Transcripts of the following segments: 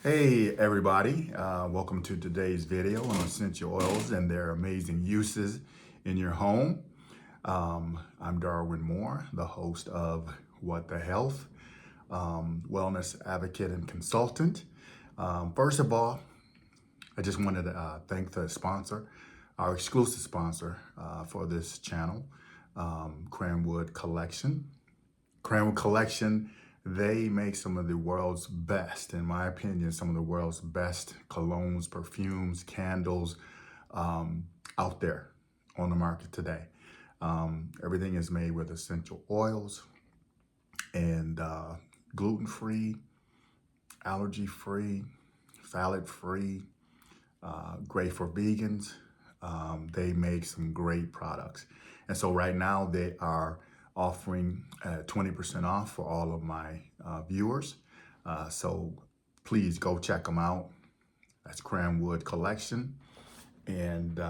Hey everybody, welcome to today's video on essential oils and their amazing uses in your home. I'm Darwin Moore, the host of What the Health, wellness advocate and consultant. First of all, I just wanted to thank the sponsor, our exclusive sponsor for this channel, Cranwood Collection. Cranwood Collection, they make some of the world's best, in my opinion, some of the world's best colognes, perfumes, candles out there on the market today. Everything is made with essential oils and gluten-free, allergy-free, phthalate-free, great for vegans. They make some great products. And so right now they are offering 20% off for all of my viewers. So please go check them out. That's Cranwood Collection. And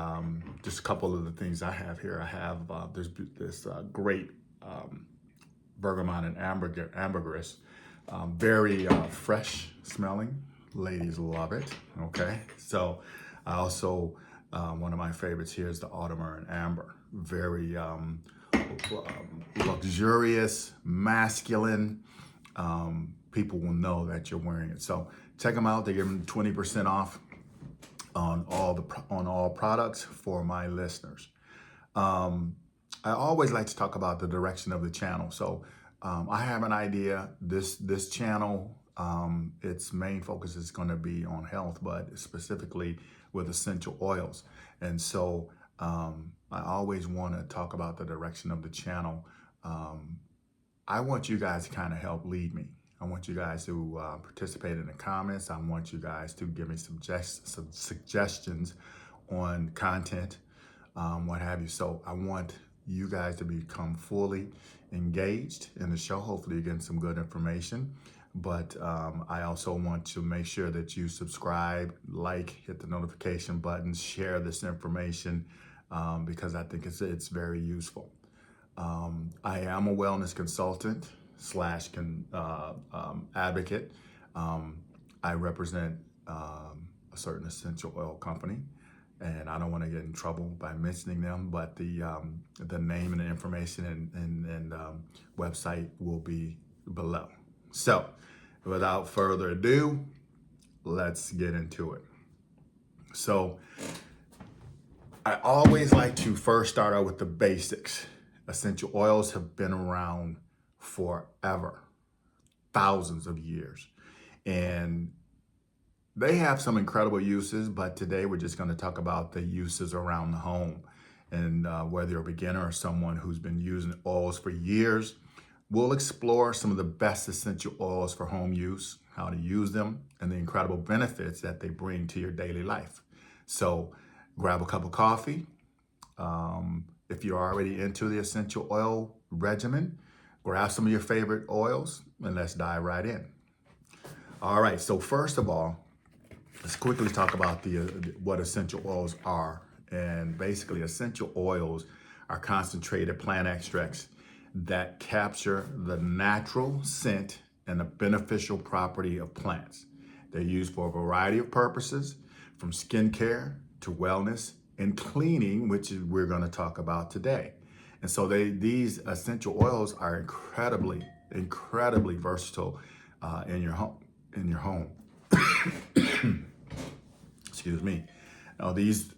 just a couple of the things I have here. I have this great bergamot and ambergris, very fresh smelling. Ladies love it, okay? So I also, one of my favorites here is the Audemars and Amber. Very luxurious, masculine. People will know that you're wearing it. So check them out. They give them 20% off on all products for my listeners. I always like to talk about the direction of the channel. So I have an idea. This channel, its main focus is going to be on health, but specifically with essential oils. And so I always want to talk about the direction of the channel. I want you guys to kind of help lead me. I want you guys to participate in the comments. I want you guys to give me some suggestions on content, what have you. So I want you guys to become fully engaged in the show. Hopefully you're getting some good information. But I also want to make sure that you subscribe, like, hit the notification button, share this information because I think it's very useful. I am a wellness consultant / advocate. I represent a certain essential oil company, and I don't want to get in trouble by mentioning them, but the name and the information and website will be below. So without further ado, let's get into it. So I always like to first start out with the basics. Essential oils have been around forever, thousands of years. And they have some incredible uses, but today we're just going to talk about the uses around the home. And whether you're a beginner or someone who's been using oils for years, we'll explore some of the best essential oils for home use, how to use them, and the incredible benefits that they bring to your daily life. So grab a cup of coffee. If you're already into the essential oil regimen, grab some of your favorite oils and let's dive right in. All right, so first of all, let's quickly talk about what essential oils are. And basically, essential oils are concentrated plant extracts that capture the natural scent and the beneficial property of plants. They're used for a variety of purposes, from skincare to wellness and cleaning, which is we're going to talk about today. And so these essential oils are incredibly versatile in your home. Excuse me. Now these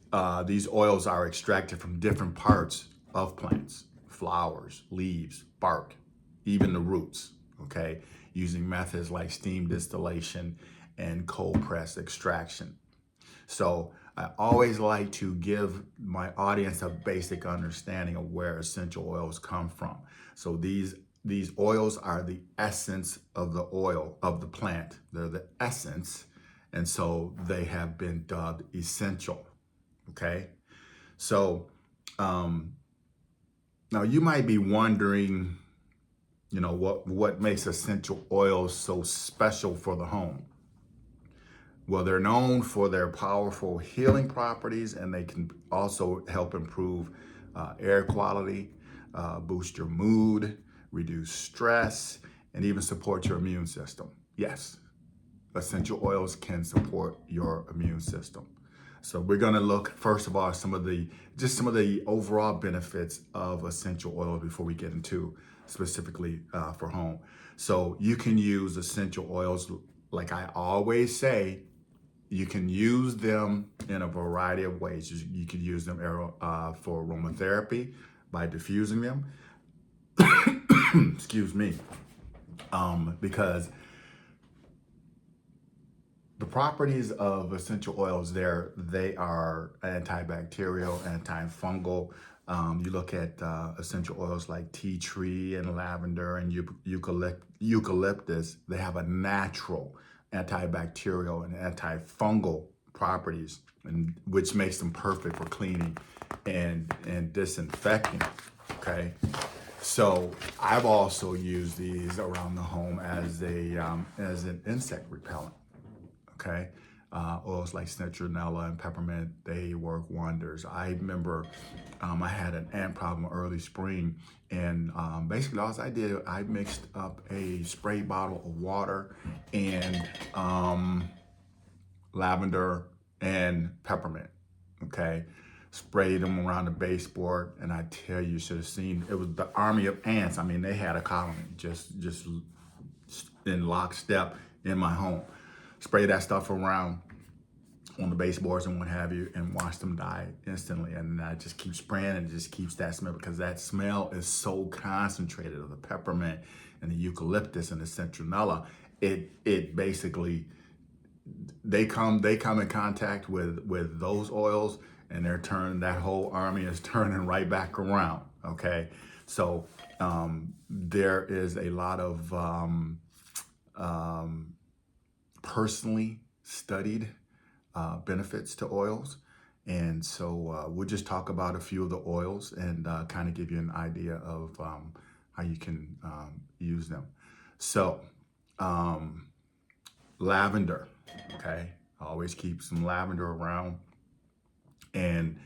oils are extracted from different parts of plants: flowers, leaves, bark, even the roots, okay? Using methods like steam distillation and cold press extraction. So I always like to give my audience a basic understanding of where essential oils come from. So these oils are the essence of the oil of the plant. They're the essence, and so they have been dubbed essential, okay? So now you might be wondering, you know, what makes essential oils so special for the home? Well, they're known for their powerful healing properties, and they can also help improve air quality, boost your mood, reduce stress, and even support your immune system. Yes, essential oils can support your immune system. So we're going to look first of all some of the overall benefits of essential oils before we get into specifically for home. So you can use essential oils, like I always say, you can use them in a variety of ways. You can use them for aromatherapy by diffusing them. Excuse me, because the properties of essential oils, they are antibacterial, antifungal. You look at essential oils like tea tree and lavender and eucalyptus. They have a natural antibacterial and antifungal properties, and which makes them perfect for cleaning and disinfecting. Okay, so I've also used these around the home as an insect repellent. Okay, oils like citronella and peppermint, they work wonders. I remember I had an ant problem early spring, and basically all I did, I mixed up a spray bottle of water and lavender and peppermint. Okay, sprayed them around the baseboard, and I tell you, you should have seen, it was the army of ants. I mean, they had a colony just in lockstep in my home. Spray that stuff around on the baseboards and what have you, and watch them die instantly. And I just keep spraying, and it just keeps that smell, because that smell is so concentrated of the peppermint and the eucalyptus and the citronella. It basically, they come in contact with those oils, and that whole army is turning right back around. Okay, so there is a lot of personally studied benefits to oils. And so we'll just talk about a few of the oils and kind of give you an idea of how you can use them. So lavender, okay? I always keep some lavender around. And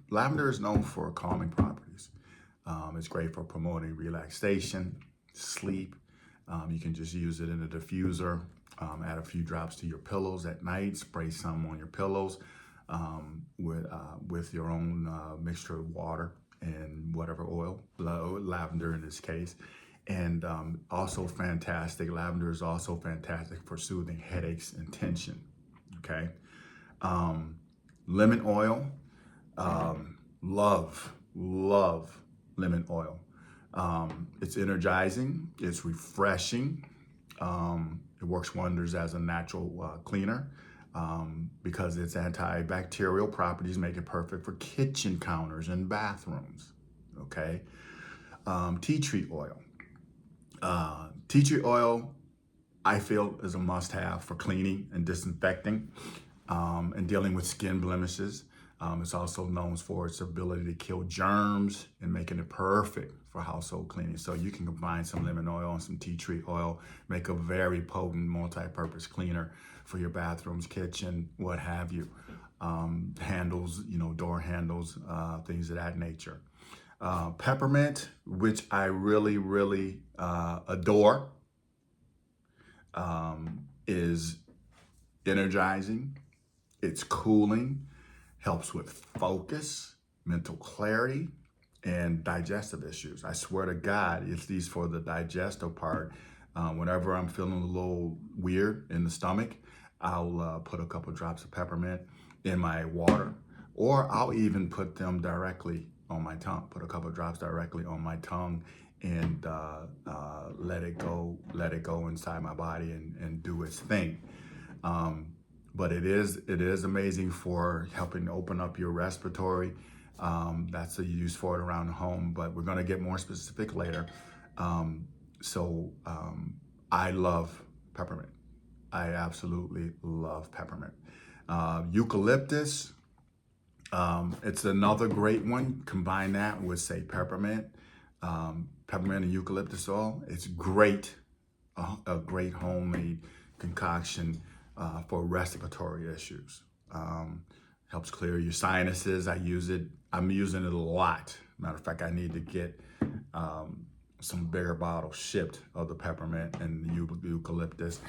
lavender is known for calming properties. It's great for promoting relaxation, sleep. You can just use it in a diffuser, add a few drops to your pillows at night, spray some on your pillows with your own mixture of water and whatever oil, lavender in this case. And also fantastic, lavender is also fantastic for soothing headaches and tension, okay? Lemon oil, love lemon oil. It's energizing, it's refreshing. It works wonders as a natural cleaner because its antibacterial properties make it perfect for kitchen counters and bathrooms, okay? Tea tree oil. Tea tree oil, I feel, is a must-have for cleaning and disinfecting and dealing with skin blemishes. It's also known for its ability to kill germs and making it perfect for household cleaning. So you can combine some lemon oil and some tea tree oil, make a very potent multi-purpose cleaner for your bathrooms, kitchen, what have you. Handles, door handles, things of that nature. Peppermint, which I really adore, is energizing, it's cooling, helps with focus, mental clarity, and digestive issues. I swear to God, it's these for the digestive part. Whenever I'm feeling a little weird in the stomach, I'll put a couple drops of peppermint in my water, or I'll even put them directly on my tongue, put a couple drops directly on my tongue, and let it go inside my body and do its thing. But it is amazing for helping open up your respiratory. That's a use for it around the home, but we're gonna get more specific later. I love peppermint. I absolutely love peppermint. Eucalyptus, it's another great one. Combine that with, say, peppermint and eucalyptus oil. It's great, a great homemade concoction for respiratory issues. Helps clear your sinuses. I'm using it a lot. Matter of fact, I need to get some bigger bottles shipped of the peppermint and the eucalyptus.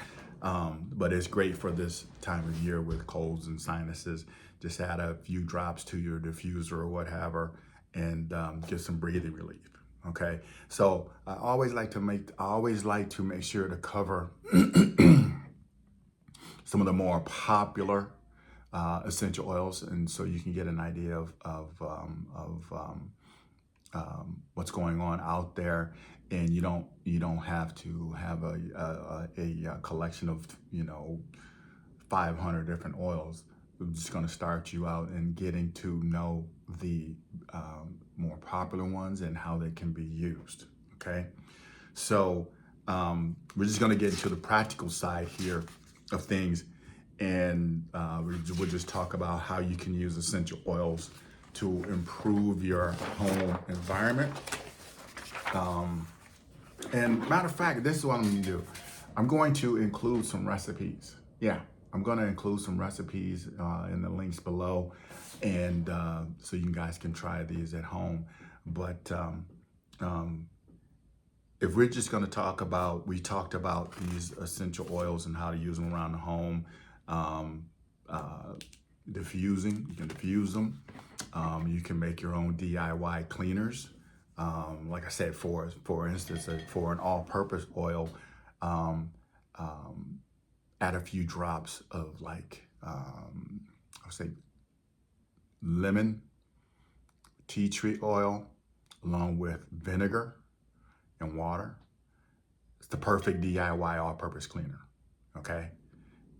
But it's great for this time of year with colds and sinuses. Just add a few drops to your diffuser or whatever, and get some breathing relief. Okay, so I always like to make sure to cover some of the more popular essential oils, and so you can get an idea of what's going on out there, and you don't have to have a collection of 500 different oils. We're just going to start you out and getting to know the more popular ones and how they can be used. Okay, so we're just going to get into the practical side here of things, and we'll just talk about how you can use essential oils to improve your home environment. And matter of fact, this is what I'm going to do. I'm going to include some recipes. Yeah, I'm going to include some recipes in the links below, and so you guys can try these at home. But if we're just going to talk about, we talked about these essential oils and how to use them around the home. Diffusing, you can diffuse them. You can make your own DIY cleaners. Like I said, for instance, for an all-purpose oil, add a few drops of I would say lemon, tea tree oil, along with vinegar and water. It's the perfect DIY all-purpose cleaner. Okay,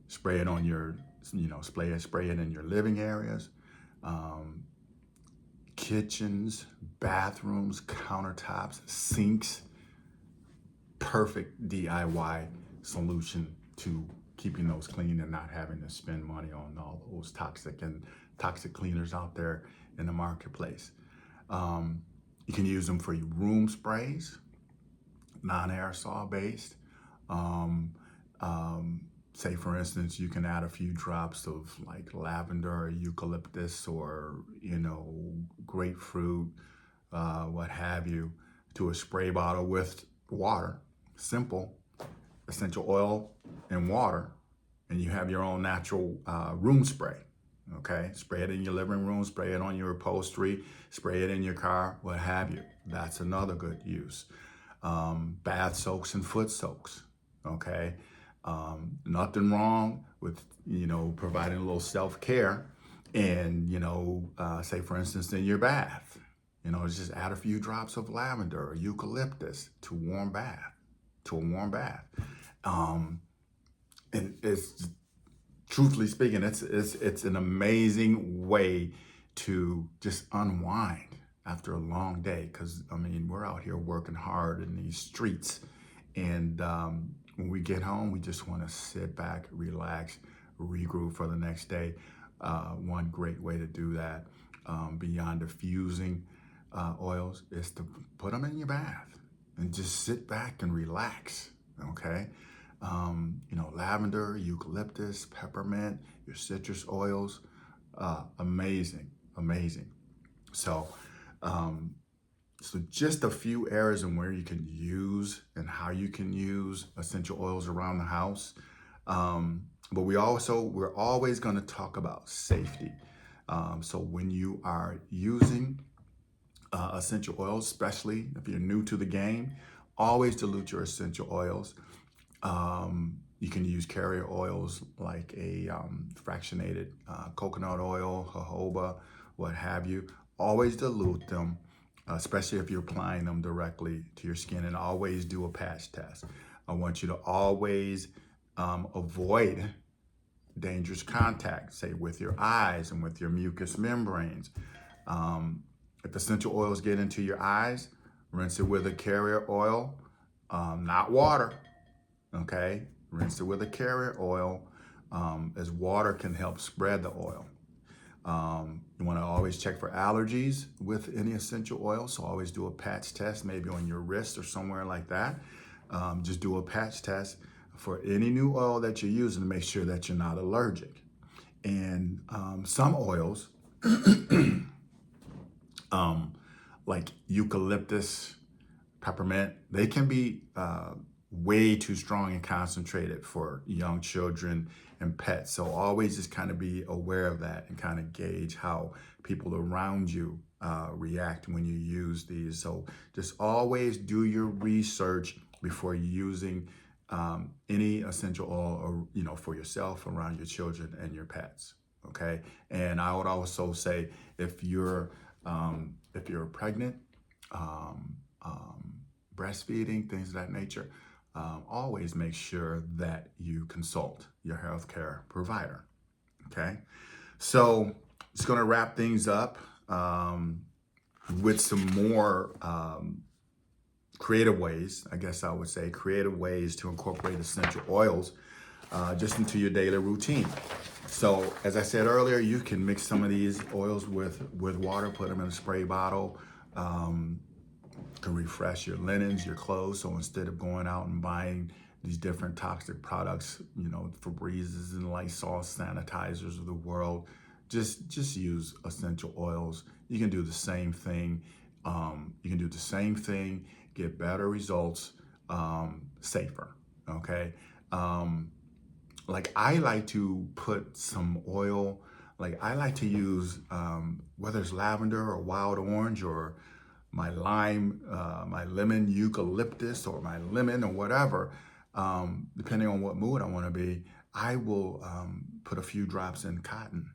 spray it on your, spray it in your living areas, kitchens, bathrooms, countertops, sinks. Perfect DIY solution to keeping those clean and not having to spend money on all those toxic cleaners out there in the marketplace. You can use them for your room sprays, non-aerosol based. Say for instance, you can add a few drops of like lavender or eucalyptus or grapefruit, what have you, to a spray bottle with water. Simple, essential oil and water, and you have your own natural room spray. Okay, spray it in your living room, spray it on your upholstery, spray it in your car, what have you. That's another good use. Bath soaks and foot soaks. Okay, nothing wrong with providing a little self-care, and say for instance in your bath, just add a few drops of lavender or eucalyptus to a warm bath. And it's, truthfully speaking, it's an amazing way to just unwind after a long day, because we're out here working hard in these streets, and when we get home, we just want to sit back, relax, regroup for the next day. One great way to do that, beyond diffusing oils, is to put them in your bath and just sit back and relax. Okay, lavender, eucalyptus, peppermint, your citrus oils, amazing. So, so just a few areas in where you can use and how you can use essential oils around the house. But we're always going to talk about safety. So when you are using essential oils, especially if you're new to the game, always dilute your essential oils. You can use carrier oils like a fractionated coconut oil, jojoba, what have you. Always dilute them, especially if you're applying them directly to your skin, and always do a patch test. I want you to always avoid dangerous contact, say with your eyes and with your mucous membranes. If essential oils get into your eyes, rinse it with a carrier oil, not water, okay? Rinse it with a carrier oil, as water can help spread the oil. You want to always check for allergies with any essential oil, so always do a patch test, maybe on your wrist or somewhere like that. Just do a patch test for any new oil that you're using to make sure that you're not allergic. And some oils, like eucalyptus, peppermint, they can be way too strong and concentrated for young children and pets. So always just kind of be aware of that and kind of gauge how people around you react when you use these. So just always do your research before using any essential oil, or for yourself, around your children and your pets. Okay, and I would also say if you're pregnant, breastfeeding, things of that nature, always make sure that you consult your healthcare provider. Okay, so it's going to wrap things up with some more creative ways, I guess I would say, creative ways to incorporate essential oils just into your daily routine. So as I said earlier, you can mix some of these oils with water, put them in a spray bottle, to refresh your linens, your clothes. So instead of going out and buying these different toxic products, Febrezes and Lysol sanitizers of the world, just use essential oils. You can do the same thing. Get better results, safer. Okay. Like I like to put some oil, like I like to use, whether it's lavender or wild orange or my lime, my lemon eucalyptus, or my lemon, or whatever, depending on what mood I want to be, I will put a few drops in cotton.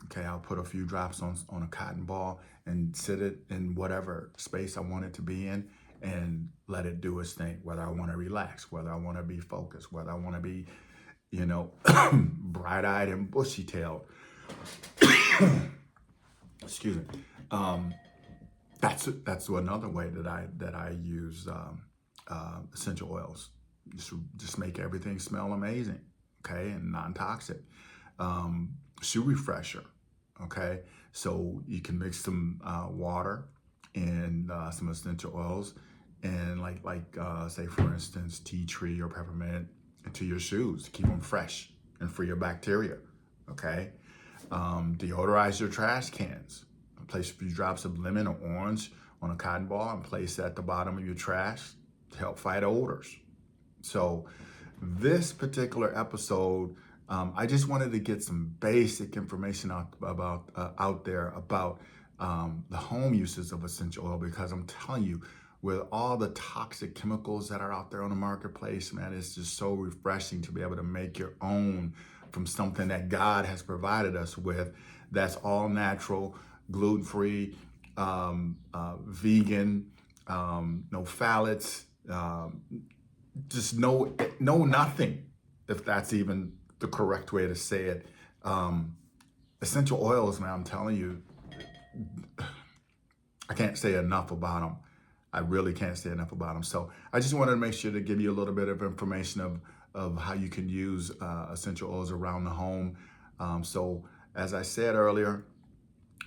Okay, I'll put a few drops on a cotton ball and sit it in whatever space I want it to be in and let it do its thing, whether I want to relax, whether I want to be focused, whether I want to be, bright-eyed and bushy-tailed. Excuse me. That's another way that I use essential oils. Just make everything smell amazing, okay, and non-toxic. Shoe refresher, okay. So you can mix some water and some essential oils, and like say for instance tea tree or peppermint, into your shoes to keep them fresh and free of bacteria. Okay, deodorize your trash cans. Place a few drops of lemon or orange on a cotton ball and place it at the bottom of your trash to help fight odors. So this particular episode, I just wanted to get some basic information out there about the home uses of essential oil, because I'm telling you, with all the toxic chemicals that are out there on the marketplace, man, it's just so refreshing to be able to make your own from something that God has provided us with, that's all natural, gluten-free, vegan, no phthalates, just no nothing, if that's even the correct way to say it. Essential oils, man, I'm telling you, I can't say enough about them. I really can't say enough about them. So I just wanted to make sure to give you a little bit of information of how you can use essential oils around the home. So as I said earlier,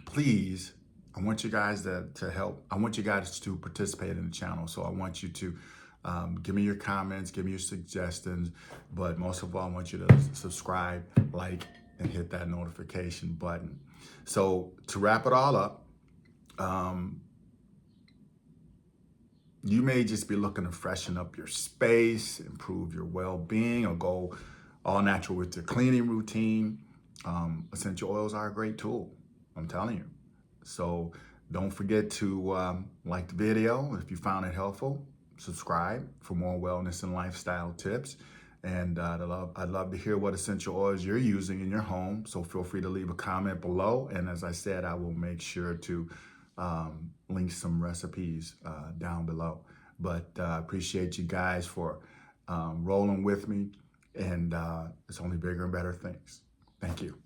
please, I want you guys to help. I want you guys to participate in the channel. So I want you to give me your comments, give me your suggestions, but most of all, I want you to subscribe, like, and hit that notification button. So to wrap it all up, you may just be looking to freshen up your space, improve your well-being, or go all natural with your cleaning routine. Essential oils are a great tool, I'm telling you. So don't forget to like the video if you found it helpful. Subscribe for more wellness and lifestyle tips. And I'd love to hear what essential oils you're using in your home. So feel free to leave a comment below. And as I said, I will make sure to link some recipes down below. But appreciate you guys for rolling with me. And it's only bigger and better things. Thank you.